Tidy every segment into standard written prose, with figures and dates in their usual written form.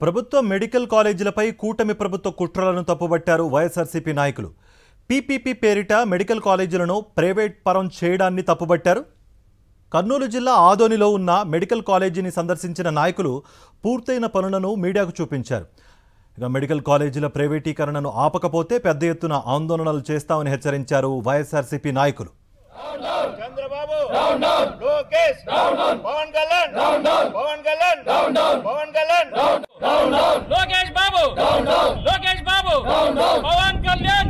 ప్రభుత్వ మెడికల్ కాలేజీలపై కూటమి ప్రభుత్వ కుట్రలను తప్పుబట్టారు వైఎస్ఆర్సీపీ నాయకులు. పీపీపీ పేరిట మెడికల్ కాలేజీలను ప్రైవేట్ పరం చేయడాన్ని తప్పుబట్టారు. కర్నూలు జిల్లా ఆదోనిలో ఉన్న మెడికల్ కాలేజీని సందర్శించిన నాయకులు పూర్తయిన పనులను మీడియాకు చూపించారు. మెడికల్ కాలేజీల ప్రైవేటీకరణను ఆపకపోతే పెద్ద ఎత్తున ఆందోళనలు చేస్తామని హెచ్చరించారు వైఎస్ఆర్సీపీ నాయకులు. చంద్రబాబు లోకేష్ పవన్ కళ్యాణ్ లోకేష్ బాబు పవన్ కళ్యాణ్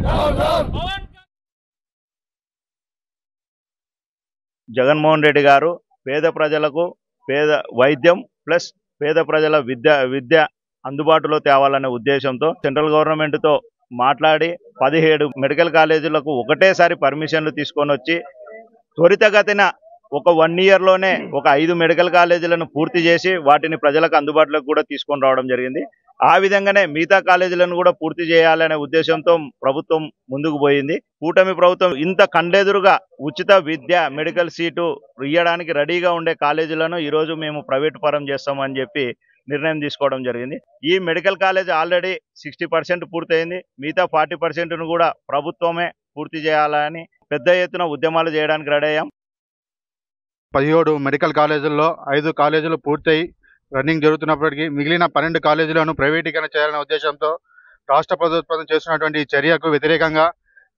జగన్మోహన్ రెడ్డి గారు పేద ప్రజలకు పేద వైద్యం ప్లస్ పేద ప్రజల విద్య అందుబాటులో తేవాలనే ఉద్దేశంతో సెంట్రల్ గవర్నమెంట్తో మాట్లాడి 17 మెడికల్ కాలేజీలకు ఒకటేసారి పర్మిషన్లు తీసుకొని వచ్చి త్వరితగతిన ఒక 1 ఇయర్లోనే ఒక 5 మెడికల్ కాలేజీలను పూర్తి చేసి వాటిని ప్రజలకు అందుబాటులోకి కూడా తీసుకొని రావడం జరిగింది. ఆ విధంగానే మిగతా కాలేజీలను కూడా పూర్తి చేయాలనే ఉద్దేశంతో ప్రభుత్వం ముందుకు పోయింది. కూటమి ప్రభుత్వం ఇంత కండెదురుగా ఉచిత విద్య మెడికల్ సీటు ఇవ్వడానికి రెడీగా ఉండే కాలేజీలను ఈరోజు మేము ప్రైవేట్ పరం చేస్తామని చెప్పి నిర్ణయం తీసుకోవడం జరిగింది. ఈ మెడికల్ కాలేజ్ ఆల్రెడీ 60% పూర్తయింది. మిగతా 40%ను కూడా ప్రభుత్వమే పూర్తి చేయాలని పెద్ద ఎత్తున ఉద్యమాలు చేయడానికి రెడీ అయ్యాం. 17 మెడికల్ కాలేజీల్లో 5 కాలేజీలు పూర్తయి రన్నింగ్ జరుగుతున్నప్పటికీ మిగిలిన 12 కాలేజీలను ప్రైవేటీకరణ చేయాలనే ఉద్దేశంతో రాష్ట్ర ప్రభుత్వం చేస్తున్నటువంటి చర్యకు వ్యతిరేకంగా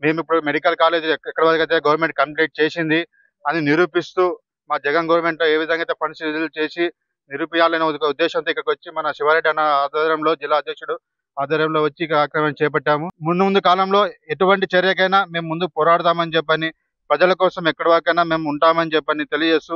మేము ఇప్పుడు మెడికల్ కాలేజీలు ఎక్కడి వరకు అయితే గవర్నమెంట్ కంప్లీట్ చేసింది అని నిరూపిస్తూ మా జగన్ గవర్నమెంట్ ఏ విధంగా అయితే ఫండ్స్ విడుదల చేసి నిరూపించాలనే ఉద్దేశంతో ఇక్కడికి వచ్చి మన శివారెడ్డి అన్న ఆధ్వర్యంలో జిల్లా అధ్యక్షుడు ఆధ్వర్యంలో వచ్చి కార్యక్రమం చేపట్టాము. ముందు కాలంలో ఎటువంటి చర్యకైనా మేము ముందు పోరాడదామని చెప్పని ప్రజల కోసం ఎక్కడి వరకైనా మేము ఉంటామని చెప్పని తెలియజేస్తూ